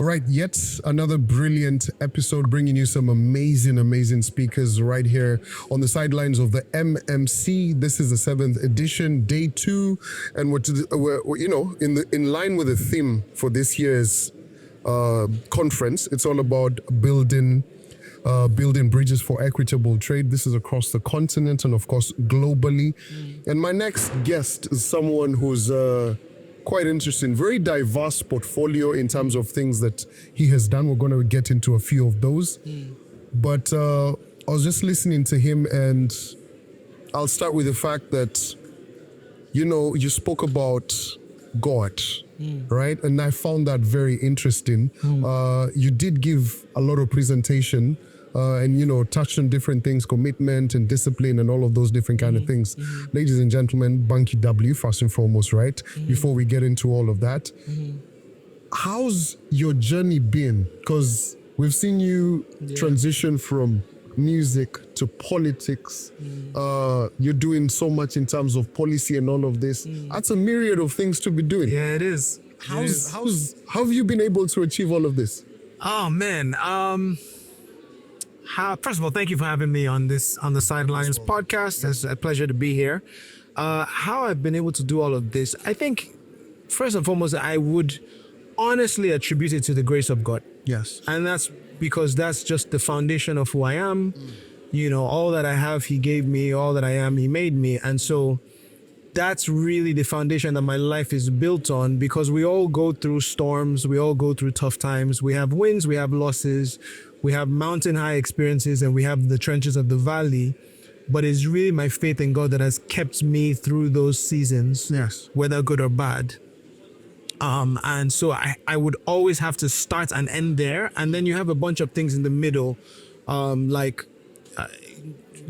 All right, yet another brilliant episode bringing you some amazing speakers right here on the sidelines of the MMC. This is the 7th edition, day 2, and we're in line with the theme for this year's conference. It's all about building bridges for equitable trade. This is across the continent and of course globally. And my next guest is someone who's quite interesting, very diverse portfolio in terms of things that he has done. We're going to get into a few of those. But I was just listening to him, and I'll start with the fact that, you spoke about God, right? And I found that very interesting. You did give a lot of presentation and, touched on different things, commitment and discipline and all of those different kind of things. Ladies and gentlemen, Banky W, first and foremost, right? Before we get into all of that, how's your journey been? Because we've seen you transition from music to politics. You're doing so much in terms of policy and all of this. That's a myriad of things to be doing. Yeah, it is. How have you been able to achieve all of this? Oh man. First of all, thank you for having me on the Sidelines podcast. It's a pleasure to be here. How I've been able to do all of this, I think, first and foremost, I would honestly attribute it to the grace of God. Yes. And that's because that's just the foundation of who I am. All that I have, He gave me. All that I am, He made me. And so that's really the foundation that my life is built on, because we all go through storms. We all go through tough times. We have wins, we have losses, we have mountain high experiences, and we have the trenches of the valley. But it's really my faith in God that has kept me through those seasons, yes, whether good or bad. And so I would always have to start and end there. And then you have a bunch of things in the middle,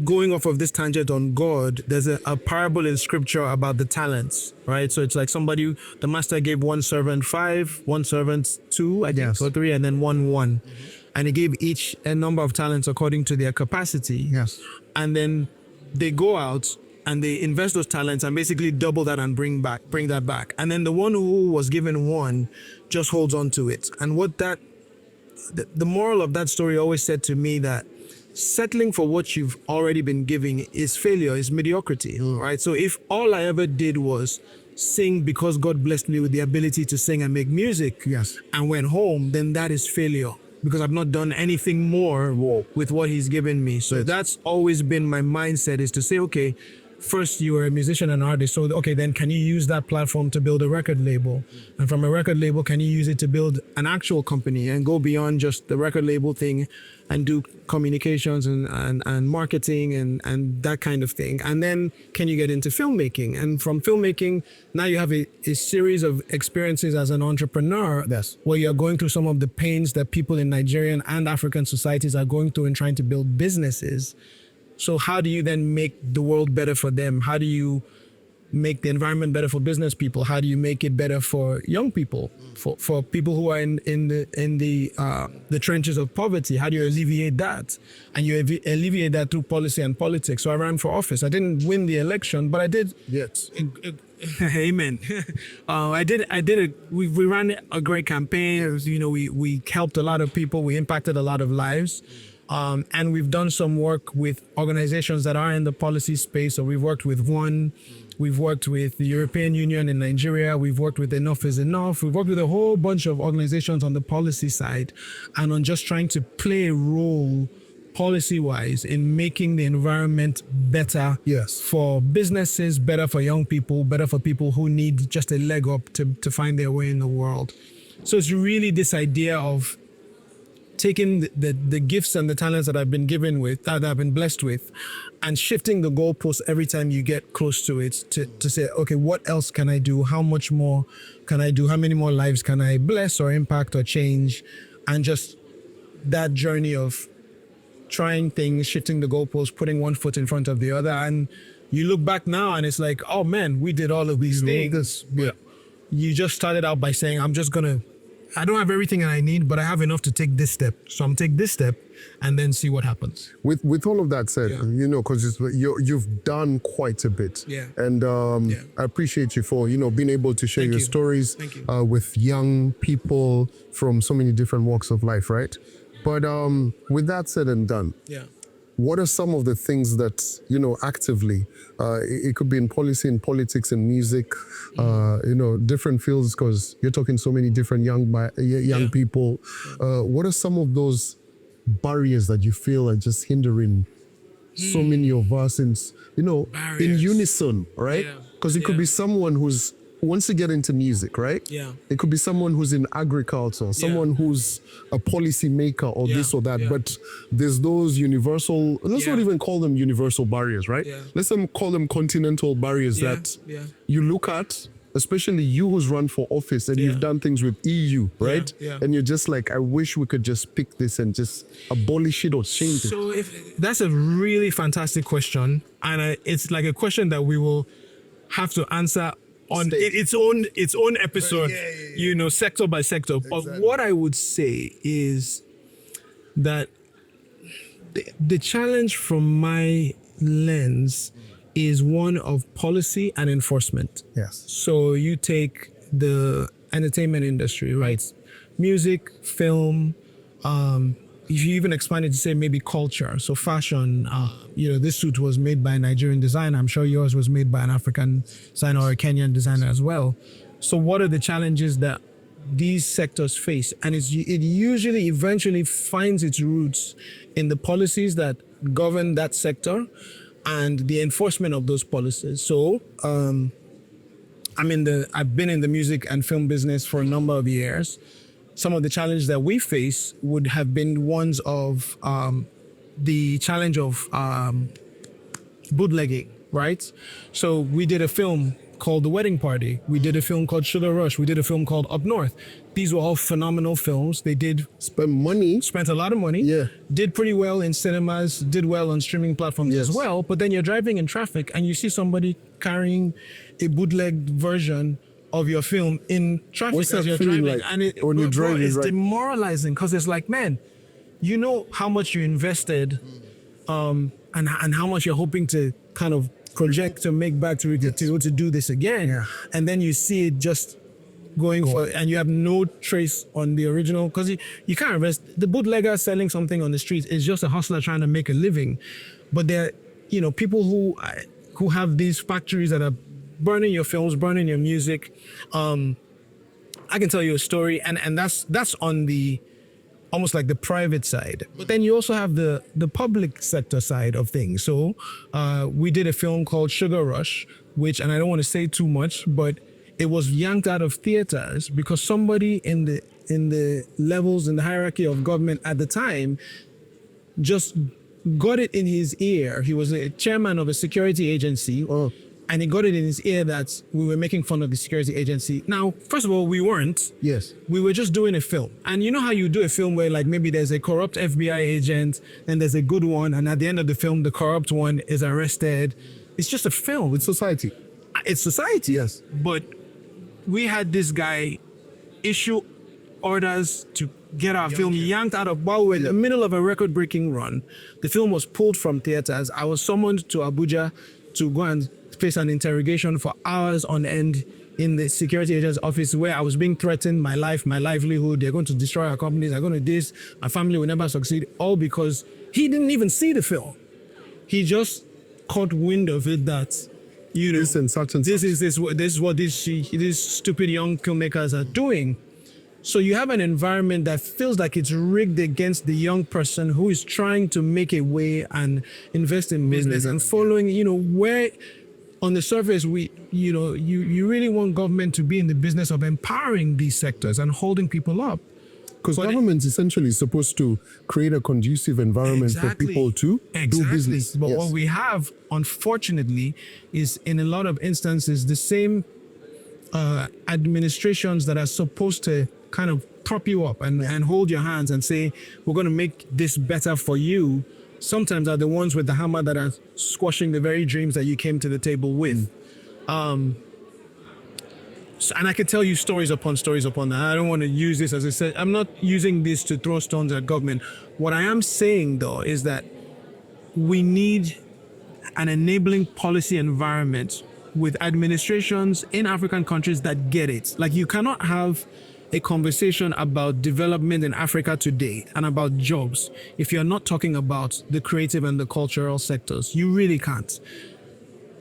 going off of this tangent on God, there's a parable in scripture about the talents, right? So it's like the master gave one servant 5, one servant 2, I think, yes, or 3, and then one. And he gave each a number of talents according to their capacity. Yes. And then they go out and they invest those talents and basically double that and bring that back. And then the one who was given 1 just holds on to it. And the moral of that story always said to me that settling for what you've already been giving is failure, is mediocrity, right? So if all I ever did was sing because God blessed me with the ability to sing and make music, yes, and went home, then that is failure, because I've not done anything more with what He's given me. So that's always been my mindset, is to say, okay, first you are a musician and artist. So, okay, then can you use that platform to build a record label? And from a record label, can you use it to build an actual company and go beyond just the record label thing and do communications and marketing and that kind of thing? And then can you get into filmmaking? And from filmmaking, now you have a series of experiences as an entrepreneur, yes, where you're going through some of the pains that people in Nigerian and African societies are going through in trying to build businesses. So how do you then make the world better for them? How do you make the environment better for business people? How do you make it better for young people, for people who are in the trenches of poverty? How do you alleviate that? And you alleviate that through policy and politics. So I ran for office. I didn't win the election, but I did. Yes. Amen. We ran a great campaign. It was, we helped a lot of people. We impacted a lot of lives. And we've done some work with organizations that are in the policy space. So we've worked with One, we've worked with the European Union in Nigeria, we've worked with Enough is Enough, we've worked with a whole bunch of organizations on the policy side and on just trying to play a role policy-wise in making the environment better, yes, for businesses, better for young people, better for people who need just a leg up to find their way in the world. So it's really this idea of taking the gifts and the talents that I've been that I've been blessed with, and shifting the goalposts every time you get close to it to say, okay, what else can I do? How much more can I do? How many more lives can I bless or impact or change? And just that journey of trying things, shifting the goalposts, putting one foot in front of the other. And you look back now and it's like, oh man, we did all of these things. Yeah. You just started out by saying, I'm just going to I don't have everything that I need, but I have enough to take this step. So I'm take this step and then see what happens. With all of that said, Yeah. you know, because you've done quite a bit, Yeah. and I appreciate you for being able to share Thank your you. stories Thank you. with young people from so many different walks of life, right? But with that said and done, Yeah. what are some of the things that actively? It could be in policy, in politics, in music, different fields. Because you're talking so many different young people. What are some of those barriers that you feel are just hindering so many of us in in Barriers. unison, right? Yeah. Because it could be someone who wants to get into music, right? Yeah. It could be someone who's in agriculture, someone who's a policy maker or Yeah. this or that. Yeah. But there's those universal, let's not Yeah. even call them universal barriers, right? Yeah. Let's call them continental barriers Yeah. that Yeah. you look at, especially you who's run for office and you've Yeah. done things with EU, right? Yeah. And you're just like, I wish we could just pick this and just abolish it or change it. So if that's a really fantastic question, and it's like a question that we will have to answer on its own episode, sector by sector. But what I would say is that the challenge from my lens is one of policy and enforcement. Yes. So you take the entertainment industry, right? Music, film, if you even expand it to say maybe culture, so fashion, this suit was made by a Nigerian designer. I'm sure yours was made by an African designer or a Kenyan designer as well. So what are the challenges that these sectors face? And it usually eventually finds its roots in the policies that govern that sector and the enforcement of those policies. So I've been in the music and film business for a number of years. Some of the challenges that we face would have been ones of the challenge of bootlegging, right? So we did a film called The Wedding Party. We did a film called Sugar Rush. We did a film called Up North. These were all phenomenal films. They spent a lot of money. Yeah. Did pretty well in cinemas, did well on streaming platforms as well. But then you're driving in traffic and you see somebody carrying a bootlegged version of your film in traffic What's as that you're feeling driving. like And when you're driving, it's right? demoralizing because it's like, man, you know how much you invested and how much you're hoping to kind of project to make back to do this again. Yeah. And then you see it just going for, and you have no trace on the original because you can't invest. The bootlegger selling something on the streets is just a hustler trying to make a living. But there are, people who have these factories that are burning your films, burning your music. I can tell you a story, and that's on the almost like the private side. But then you also have the public sector side of things. So we did a film called Sugar Rush, which, and I don't want to say too much, but it was yanked out of theaters because somebody in the levels in the hierarchy of government at the time just got it in his ear. He was a chairman of a security agency. And he got it in his ear that we were making fun of the security agency. Now, first of all, we weren't. Yes. We were just doing a film. And you know how you do a film where like maybe there's a corrupt FBI agent and there's a good one. And at the end of the film, the corrupt one is arrested. It's just a film. It's society. It's society. Yes. But we had this guy issue orders to get our film yanked out of, while we're in the middle of a record-breaking run. The film was pulled from theaters. I was summoned to Abuja to go and face an interrogation for hours on end in the security agent's office where I was being threatened, my life, my livelihood. They're going to destroy our companies. They're going to do this. My family will never succeed. All because he didn't even see the film. He just caught wind of it that, This and such and this such. is what these stupid young filmmakers are doing. So you have an environment that feels like it's rigged against the young person who is trying to make a way and invest in business and following, where on the surface you really want government to be in the business of empowering these sectors and holding people up. Because government is essentially supposed to create a conducive environment for people to do business. But what we have, unfortunately, is in a lot of instances, the same administrations that are supposed to kind of prop you up and hold your hands and say, we're going to make this better for you, sometimes are the ones with the hammer that are squashing the very dreams that you came to the table with. And I could tell you stories upon that. I don't want to use this as I said. I'm not using this to throw stones at government. What I am saying though is that we need an enabling policy environment with administrations in African countries that get it. Like, you cannot have a conversation about development in Africa today and about jobs if you're not talking about the creative and the cultural sectors. You really can't.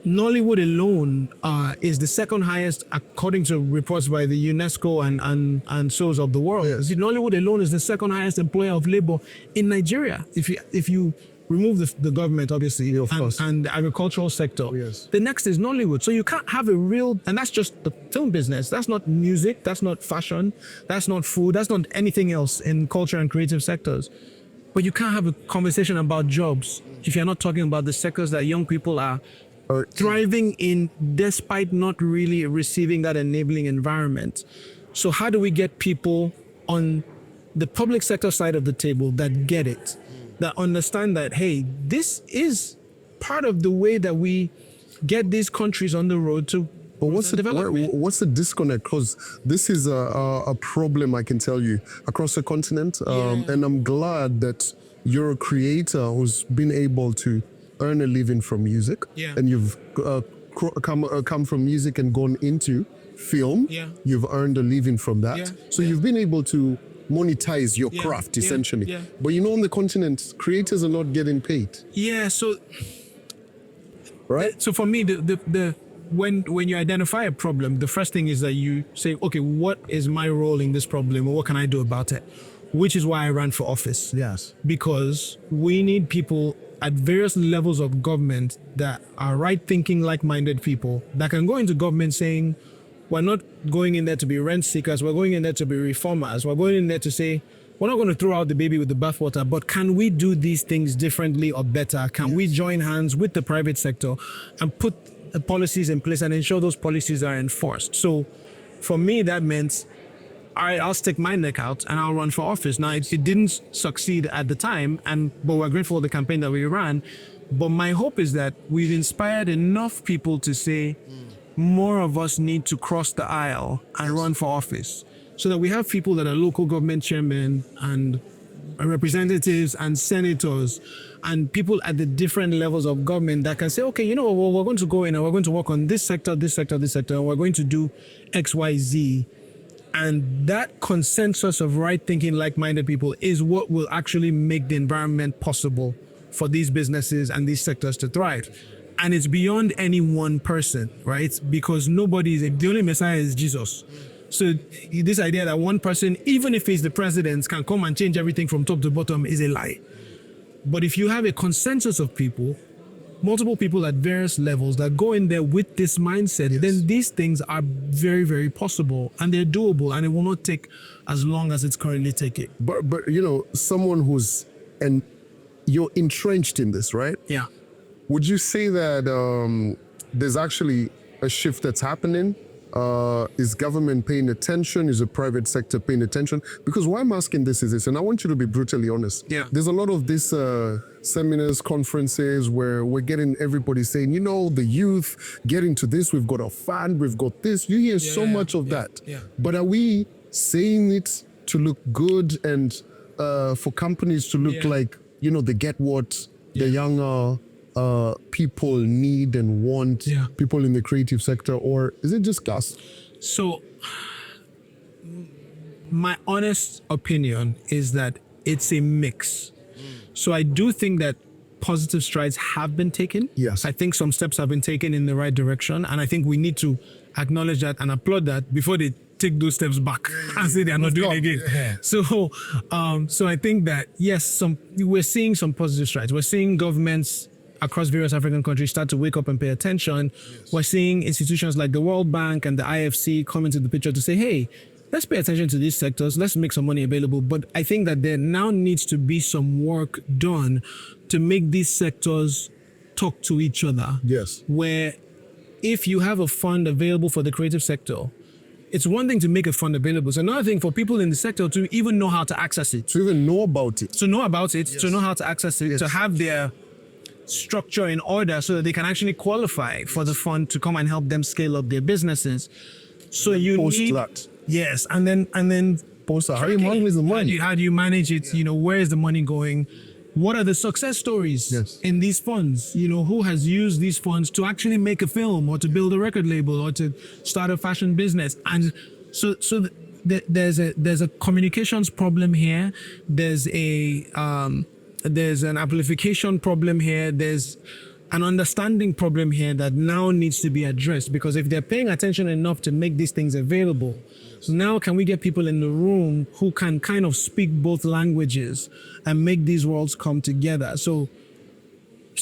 Nollywood alone is the second highest, according to reports by the UNESCO and shows of the world. Yes. Nollywood alone is the second highest employer of labor in Nigeria. If you remove the government, obviously, Yeah, of course. and the agricultural sector. Yes. The next is Nollywood. So you can't have a real, and that's just the film business. That's not music. That's not fashion. That's not food. That's not anything else in culture and creative sectors. But you can't have a conversation about jobs if you're not talking about the sectors that young people are thriving in, despite not really receiving that enabling environment. So how do we get people on the public sector side of the table that get it, that understand that, hey, this is part of the way that we get these countries on the road to But what's the disconnect? Because this is a problem, I can tell you, across the continent. And I'm glad that you're a creator who's been able to earn a living from music. Yeah. And you've come from music and gone into film. Yeah. You've earned a living from that. Yeah. So you've been able to monetize your craft, essentially. Yeah. But you know, on the continent, creators are not getting paid. Yeah, so Right? so for me, the when you identify a problem, the first thing is that you say, okay, what is my role in this problem, or what can I do about it? Which is why I ran for office. Yes. Because we need people at various levels of government that are right-thinking, like-minded people that can go into government saying, we're not going in there to be rent seekers, we're going in there to be reformers, we're going in there to say, we're not going to throw out the baby with the bathwater, but can we do these things differently or better? Can we join hands with the private sector and put policies in place and ensure those policies are enforced? So for me, that meant I'll stick my neck out and I'll run for office. Now, it didn't succeed at the time, but we're grateful for the campaign that we ran. But my hope is that we've inspired enough people to say more of us need to cross the aisle and run for office, so that we have people that are local government chairmen and representatives and senators and people at the different levels of government that can say, okay, you know what, we're going to go in and we're going to work on this sector, this sector, this sector, and we're going to do X, Y, Z. And that consensus of right thinking, like-minded people is what will actually make the environment possible for these businesses and these sectors to thrive. And it's beyond any one person, right? Because the only Messiah is Jesus. So this idea that one person, even if he's the president, can come and change everything from top to bottom is a lie. But if you have a consensus of people, multiple people at various levels that go in there with this mindset, then these things are very, very possible and they're doable, and it will not take as long as it's currently taking. But you know, someone and you're entrenched in this, right? Yeah. Would you say that there's actually a shift that's happening? Is government paying attention? Is the private sector paying attention? Because why I'm asking this is this, and I want you to be brutally honest. Yeah. There's a lot of these seminars, conferences where we're getting everybody saying, you know, the youth, get into this, we've got a fund, we've got this. You hear so much of that. Yeah. But are we saying it to look good and for companies to look like, you know, they get what the younger people need and want, people in the creative sector, or is it just gas? So my honest opinion is that it's a mix. So I do think that positive strides have been taken. Yes. I think some steps have been taken in the right direction, and I think we need to acknowledge that and applaud that before they take those steps back and say they are not doing it again. Yeah. So I think that yes, we're seeing some positive strides. We're seeing governments across various African countries start to wake up and pay attention. Yes. We're seeing institutions like the World Bank and the IFC come into the picture to say, hey, let's pay attention to these sectors, let's make some money available. But I think that there now needs to be some work done to make these sectors talk to each other. Yes. Where if you have a fund available for the creative sector, it's one thing to make a fund available. It's another thing for people in the sector to even know how to access it. To even know about it. To know about it, to know how to access it, to have their structure in order so that they can actually qualify for the fund to come and help them scale up their businesses. So you Post need that. yes, and then Post that. How do you manage the money? how do you manage it? You know, where is the money going? What are the success stories Yes. in these funds? You know, who has used these funds to actually make a film or to build a record label or to start a fashion business? And so there's a communications problem here. There's an amplification problem here. There's an understanding problem here that now needs to be addressed, because if they're paying attention enough to make these things available, so now can we get people in the room who can kind of speak both languages and make these worlds come together? So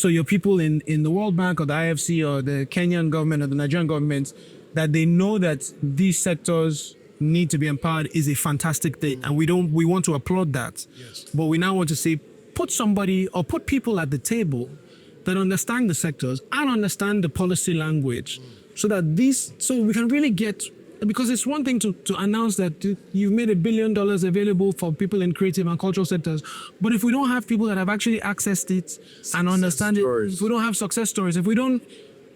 your people in the World Bank or the IFC or the Kenyan government or the Nigerian government, that they know that these sectors need to be empowered is a fantastic thing, and we want to applaud that. Yes. But we now want to say, put somebody or put people at the table that understand the sectors and understand the policy language, so that so we can really get, because it's one thing to announce that you've made $1 billion available for people in creative and cultural sectors, but if we don't have people that have actually accessed it and understand it, if we don't have success stories, if we don't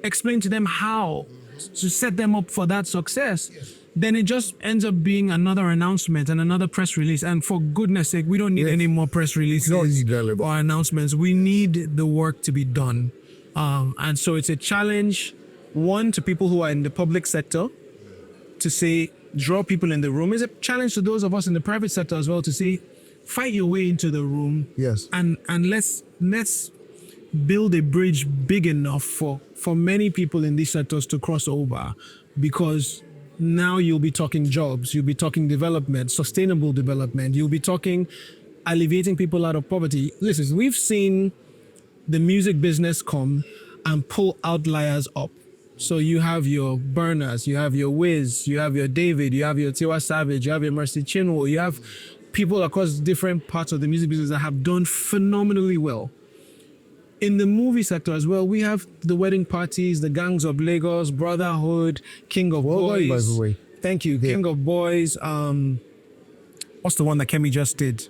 explain to them how to set them up for that success, then it just ends up being another announcement and another press release. And for goodness sake, we don't need any more press releases or announcements. We need the work to be done. And so it's a challenge, one, to people who are in the public sector to say, draw people in the room. It's a challenge to those of us in the private sector as well to say, fight your way into the room. Yes. And let's build a bridge big enough for many people in these sectors to cross over, because now you'll be talking jobs, you'll be talking development, sustainable development, you'll be talking alleviating people out of poverty. Listen, we've seen the music business come and pull outliers up. So you have your Burners, you have your Wiz, you have your David, you have your Tiwa Savage, you have your Mercy Chinwo, you have people across different parts of the music business that have done phenomenally well. In the movie sector as well, we have the wedding parties, the Gangs of Lagos, Brotherhood, King of Boys. By the way. Thank you, Yeah. King of Boys. What's the one that Kemi just did?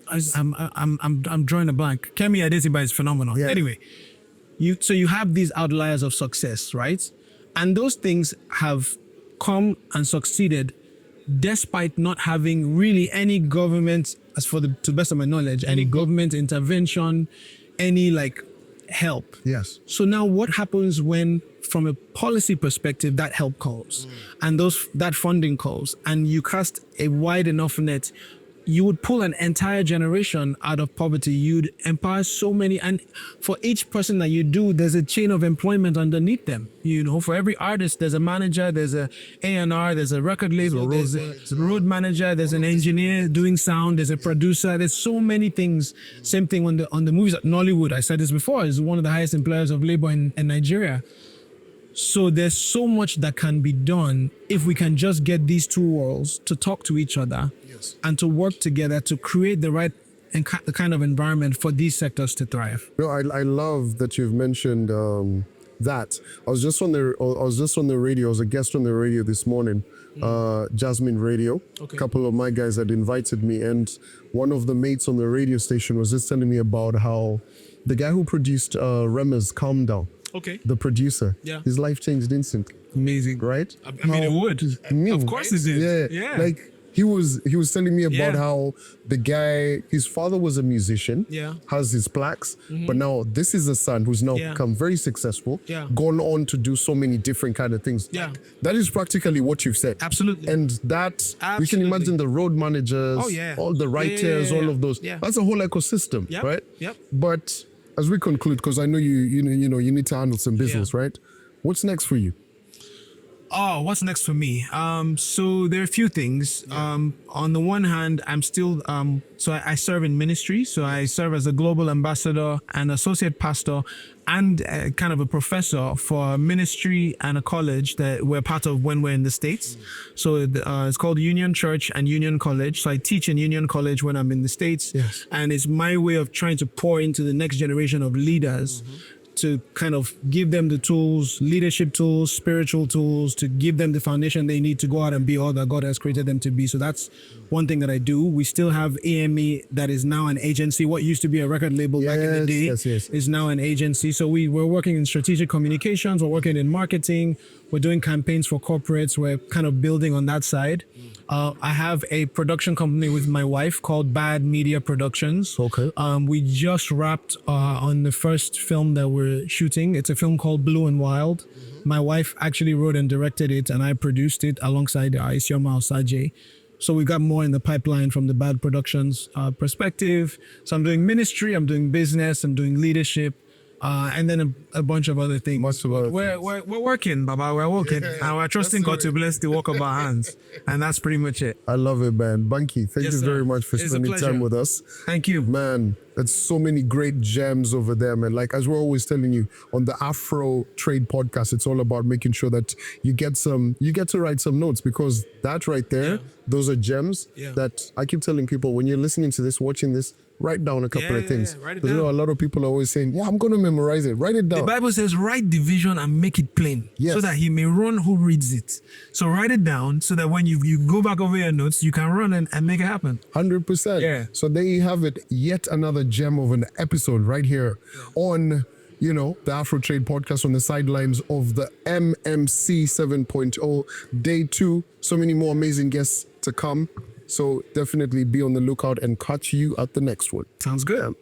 I'm drawing a blank. Kemi Adesiba is phenomenal. Yeah. Anyway, you have these outliers of success, right? And those things have come and succeeded despite not having really any government, to the best of my knowledge, any government intervention, any help. Yes. So now what happens when, from a policy perspective, that help comes and that funding comes, and you cast a wide enough net, you would pull an entire generation out of poverty. You'd empower so many, and for each person that you do, there's a chain of employment underneath them. You know, for every artist, there's a manager, there's a A&R, there's a record label, there's a road manager, there's an engineer doing sound, there's a producer. There's so many things. Same thing on the movies. Nollywood, I said this before, is one of the highest employers of labor in Nigeria. So there's so much that can be done if we can just get these two worlds to talk to each other and to work together to create the right kind of environment for these sectors to thrive. No, I love that you've mentioned that. I was just on the radio. I was a guest on the radio this morning, Jasmine Radio. Okay. A couple of my guys had invited me, and one of the mates on the radio station was just telling me about how the guy who produced Rema's Calm Down, Okay. the producer, Yeah. his life changed instantly, Amazing. right? I mean, it would. Of course it did. Yeah. Yeah. He was telling me about Yeah. how the guy, his father was a musician, Yeah. has his plaques, but now this is a son who's now Yeah. become very successful, Yeah. gone on to do so many different kind of things. Yeah. That is practically what you've said. Absolutely. And that, you can Absolutely. imagine the road managers, Oh, yeah. all the writers, Yeah. all of those. Yeah. That's a whole ecosystem, Yep. right? Yep. But as we conclude, because I know you need to handle some business, right? What's next for you? Oh, what's next for me? So there are a few things. On the one hand, I'm still, so I serve in ministry. So I serve as a global ambassador and associate pastor and kind of a professor for a ministry and a college that we're part of when we're in the States. So it's called Union Church and Union College. So I teach in Union College when I'm in the States. Yes. And it's my way of trying to pour into the next generation of leaders to kind of give them the tools, leadership tools, spiritual tools, to give them the foundation they need to go out and be all that God has created them to be. So that's one thing that I do. We still have AME that is now an agency. What used to be a record label back in the day yes. is now an agency. So we're working in strategic communications, we're working in marketing, We're doing campaigns for corporates. We're kind of building on that side. I have a production company with my wife called Bad Media Productions. Okay. We just wrapped on the first film that we're shooting. It's a film called Blue and Wild. My wife actually wrote and directed it, and I produced it alongside Isioma Osaje. So we got more in the pipeline from the Bad Productions perspective. So I'm doing ministry, I'm doing business, I'm doing leadership, and then a bunch of other things. We're working, Baba. We're working. And we're trusting God to bless the work of our hands. And that's pretty much it. I love it, man. Banky, thank you very much for spending time with us. Thank you. Man, there's so many great gems over there, man. Like, as we're always telling you on the Afro Trade podcast, it's all about making sure that you get to write some notes, because that right there, those are gems that I keep telling people when you're listening to this, watching this, write down a couple of things. Write it Because down. a lot of people are always saying, I'm going to memorize it. Write it down. The Bible says, write the vision and make it plain, so that he may run who reads it. So write it down so that when you go back over your notes, you can run and make it happen. 100%. Yeah. So there you have it. Yet another gem of an episode right here on, the Afro Trade podcast, on the sidelines of the MMC 7.0 day 2. So many more amazing guests to come. So definitely be on the lookout and catch you at the next one. Sounds good.